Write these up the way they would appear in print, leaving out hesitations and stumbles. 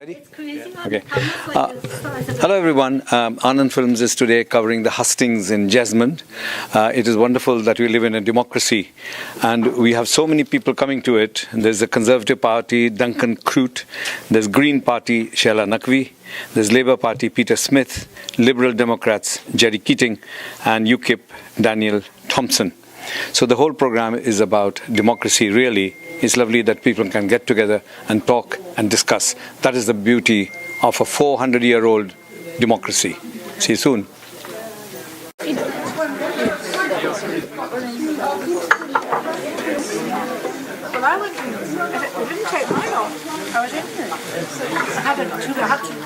Ready? Okay. Hello everyone. Anand Films is today covering the Hustings in Jesmond. It is wonderful that we live in a democracy and we have so many people coming to it. There's the Conservative Party, Duncan Croot. There's Green Party, Sheila Naqvi. There's Labour Party, Peter Smith. Liberal Democrats, Jerry Keating. And UKIP, Daniel Thompson. So the whole program is about democracy, really. It's lovely that people can get together and talk and discuss. That is the beauty of a 400-year-old democracy. See you soon. Well, I didn't take mine off. I was in here.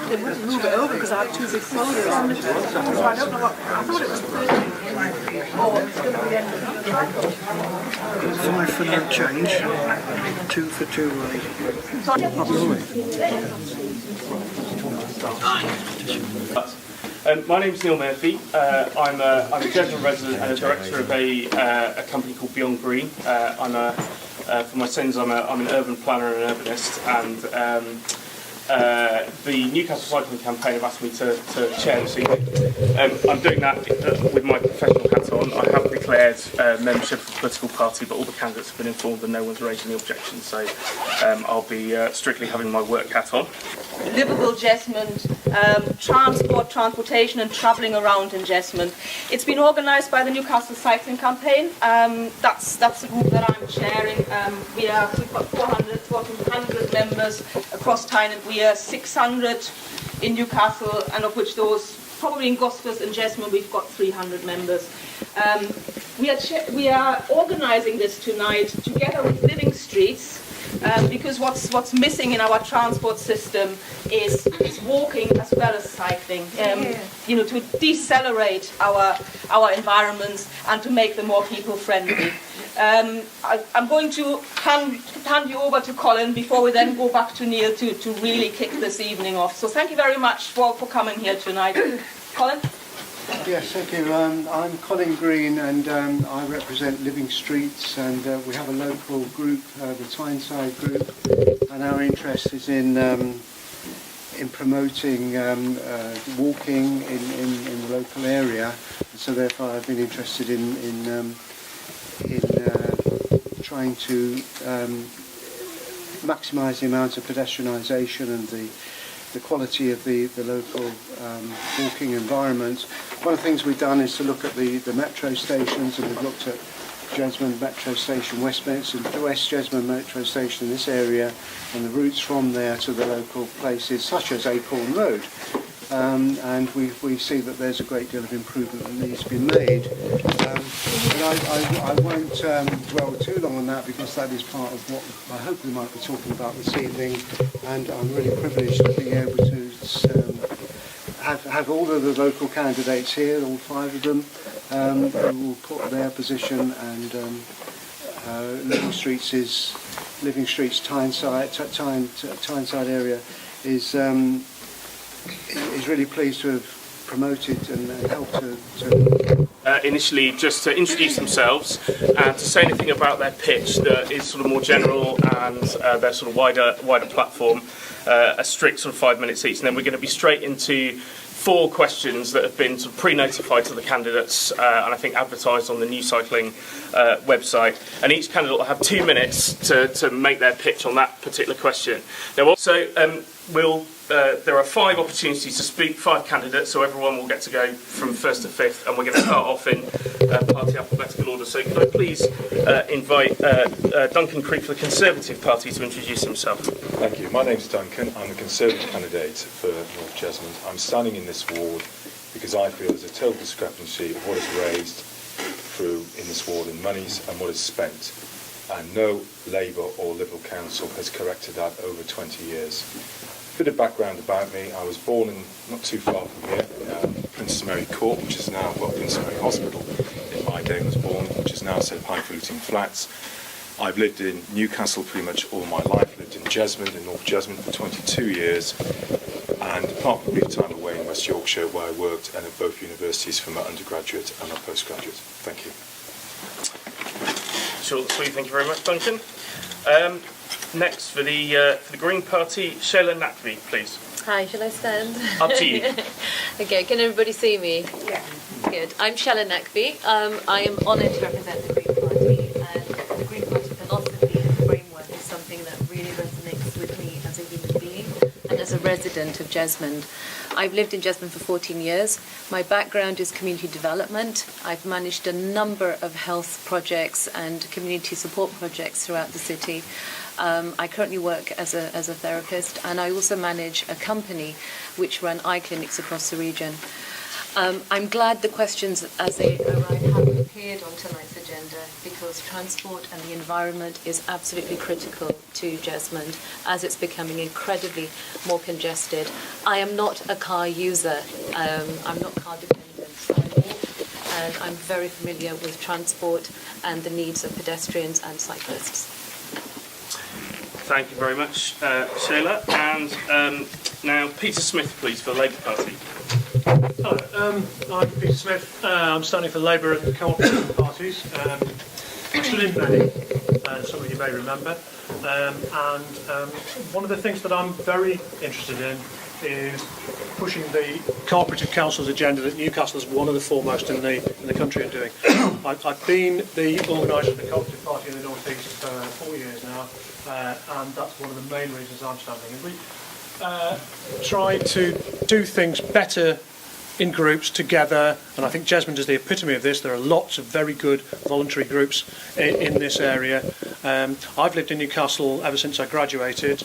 They wouldn't move it over because I had two big folders on it. So I don't know what, I thought it was 30. Oh, it's going to be ended. 5 for no change, 2 for 2 My name is Neil Murphy. I'm a Jesmond resident and a director of a company called Beyond Green. For my sins, I'm an urban planner and urbanist, and the Newcastle Cycling Campaign have asked me to chair this evening. I'm doing that with my professional hat on. I haven't declared membership of a political party, but all the candidates have been informed and no one's raised any objections, so I'll be strictly having my work hat on. Livable Jesmond, transportation and travelling around in Jesmond. It's been organised by the Newcastle Cycling Campaign. That's the group that I'm chairing. We've got 400 members across town, and we are 600 in Newcastle, and of which those probably in Gosford and Jesmond we've got 300 members. We are organising this tonight together with Living Streets. Because what's missing in our transport system is walking as well as cycling. To decelerate our environments and to make them more people friendly. I'm going to hand you over to Colin before we then go back to Neil to really kick this evening off. So thank you very much for coming here tonight. Colin? Yes, thank you. I'm Colin Green, and I represent Living Streets, and we have a local group, the Tyneside group, and our interest is in promoting walking in the local area. And so therefore I've been interested in trying to maximise the amount of pedestrianisation and the quality of the local walking environment. One of the things we've done is to look at the metro stations, and we've looked at Jesmond Metro Station, West Jesmond Metro Station in this area, and the routes from there to the local places such as Acorn Road. And we see that there's a great deal of improvement that needs to be made. But I won't dwell too long on that, because that is part of what I hope we might be talking about this evening, and I'm really privileged to be able to have all of the local candidates here, all 5 of them, who will put their position, and Living Streets Tyneside area is really pleased to have promoted and helped to initially just to introduce themselves and to say anything about their pitch that is sort of more general, and their sort of wider platform, a strict sort of 5 minutes each, and then we're going to be straight into 4 questions that have been sort of pre-notified to the candidates and I think advertised on the New Cycling website, and each candidate will have 2 minutes to make their pitch on that particular question. Now also there are 5 opportunities to speak, 5 candidates, so everyone will get to go from 1st to 5th, and we're going to start off in party alphabetical order. So could I please invite Duncan Creek for the Conservative Party to introduce himself. Thank you. My name's Duncan. I'm a Conservative candidate for North Jesmond. I'm standing in this ward because I feel there's a total discrepancy of what is raised through in this ward in monies and what is spent. And no Labour or Liberal council has corrected that over 20 years. A bit of background about me: I was born in not too far from here, Princess Mary Court, which is now, Princess Mary Hospital in my day was born, which is now St Highfalutin Flats. I've lived in Newcastle pretty much all my life, lived in Jesmond, in North Jesmond for 22 years, and apart from a brief time away in West Yorkshire where I worked and at both universities for my undergraduate and my postgraduate. Thank you. Sure, sweet. Thank you very much, Duncan. Next, for the Green Party, Sheila Nackby, please. Hi, shall I stand? Up to you. Okay, can everybody see me? Yeah. Good. I'm Sheila Nackby. I am honoured to represent the Green Party, and the Green Party philosophy and framework is something that really resonates with me as a human being and as a resident of Jesmond. I've lived in Jesmond for 14 years. My background is community development. I've managed a number of health projects and community support projects throughout the city. I currently work as a therapist, and I also manage a company which run eye clinics across the region. I'm glad the questions as they arrive haven't appeared on tonight's agenda, because transport and the environment is absolutely critical to Jesmond as it's becoming incredibly more congested. I am not a car user. I'm not car dependent. So I walk, and I'm very familiar with transport and the needs of pedestrians and cyclists. Thank you very much, Sheila. And now Peter Smith, please, for the Labour Party. Hello, I'm Peter Smith. I'm standing for Labour and the Cooperative parties. I'm still in Benny, some of you may remember. One of the things that I'm very interested in is pushing the Cooperative Council's agenda that Newcastle is one of the foremost in the country at doing. I've been the organiser of the Cooperative Party in the North East for 4 years now, and that's one of the main reasons I'm standing. And we try to do things better in groups together, and I think Jesmond is the epitome of this. There are lots of very good voluntary groups in this area. I've lived in Newcastle ever since I graduated,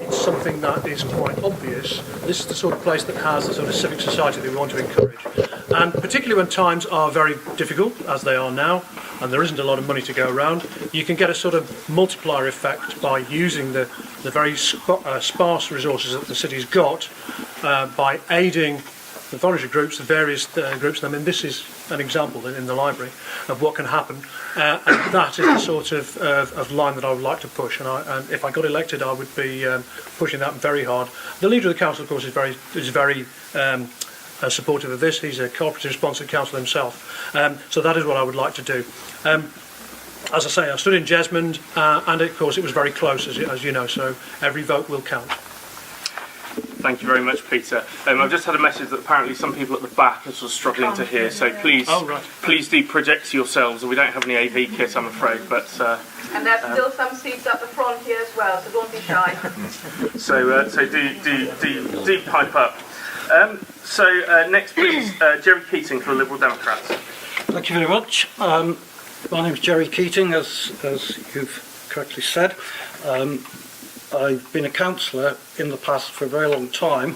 it's something that is quite obvious. This is the sort of place that has the sort of civic society that we want to encourage. And particularly when times are very difficult, as they are now, and there isn't a lot of money to go around, you can get a sort of multiplier effect by using the very sparse resources that the city's got, by aiding the voluntary groups, the various groups. I mean, this is an example in the library of what can happen, and that is the sort of line that I would like to push. And if I got elected, I would be pushing that very hard. The leader of the council, of course, is very supportive of this. He's a cooperative-sponsored council himself, so that is what I would like to do. As I say, I stood in Jesmond, and of course it was very close, as you know, so every vote will count. Thank you very much, Peter. I've just had a message that apparently some people at the back are sort of struggling to hear, so please, please do project yourselves. We don't have any AV kit, I'm afraid, but... And there's still some seats at the front here as well, so don't be shy. So do pipe up. Next, please, Jerry Keating for the Liberal Democrats. Thank you very much. My name's Jerry Keating, as you've correctly said. I've been a councillor in the past for a very long time,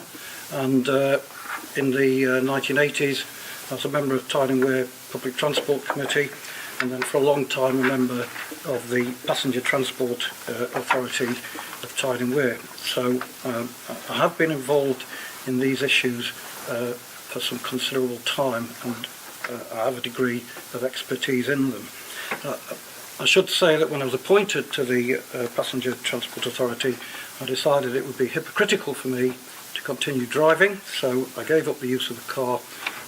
and in the 1980s I was a member of Tyne and Wear Public Transport Committee, and then for a long time a member of the Passenger Transport Authority of Tyne and Wear. So I have been involved in these issues for some considerable time, and I have a degree of expertise in them. I should say that when I was appointed to the Passenger Transport Authority, I decided it would be hypocritical for me to continue driving, so I gave up the use of the car,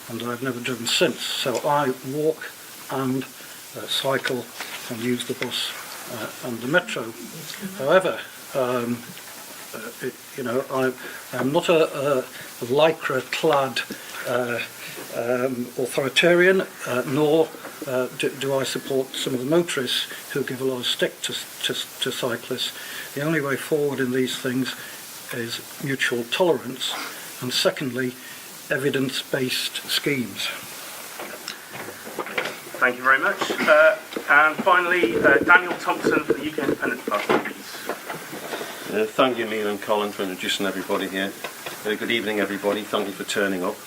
and I've never driven since. So I walk and cycle and use the bus and the metro. However, I'm not a lycra-clad authoritarian, nor do I support some of the motorists who give a lot of stick to cyclists. The only way forward in these things is mutual tolerance, and secondly, evidence-based schemes. Thank you very much. And finally, Daniel Thompson for the UK Independent Party, please. Thank you, Neil and Colin, for introducing everybody here. Good evening, everybody. Thank you for turning up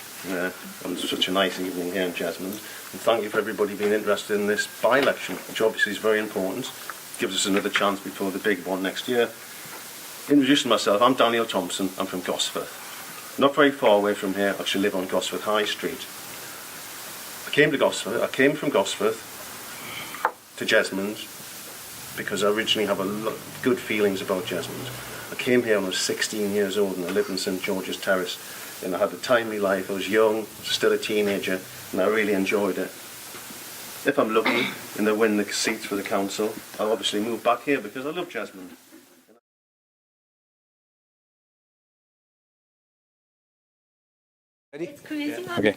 on such a nice evening here in Jesmond. And thank you for everybody being interested in this by-election, which obviously is very important. Gives us another chance before the big one next year. Introducing myself, I'm Daniel Thompson. I'm from Gosforth. Not very far away from here. I actually live on Gosforth High Street. I came from Gosforth to Jesmond because I originally have good feelings about Jesmond. I came here when I was 16 years old and I lived in St George's Terrace, and I had a timely life. I was young, still a teenager, and I really enjoyed it. if I'm lucky and I win the seats for the council, I'll obviously move back here because I love Jesmond. Okay.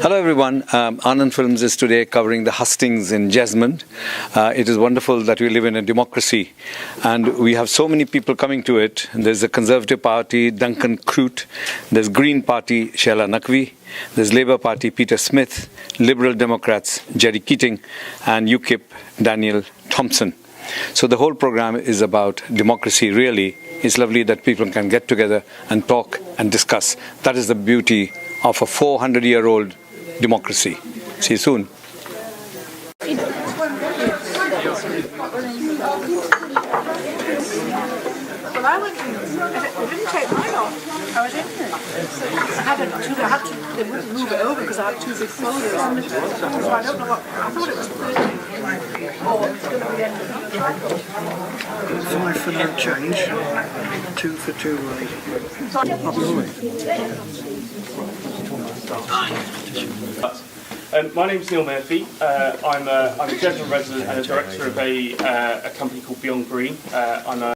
Hello everyone. Anand Films is today covering the hustings in Jesmond. It is wonderful that we live in a democracy and we have so many people coming to it. There's the Conservative Party, Duncan Croot. There's Green Party, Sheila Naqvi. There's Labour Party, Peter Smith. Liberal Democrats, Jerry Keating. And UKIP, Daniel Thompson. So the whole program is about democracy, really. It's lovely that people can get together and talk and discuss. That is the beauty of a 400-year-old democracy. See you soon. Well, I went in, they didn't take mine off. I was in there. I had to, they wouldn't move it over because I had two big folders on it. So I don't know what, I thought it was 30. Oh, it's going to be ended. 5 for no change, 2 for 2 My name's Neil Murphy. I'm a Jesmond resident and a director of a company called Beyond Green. I'm a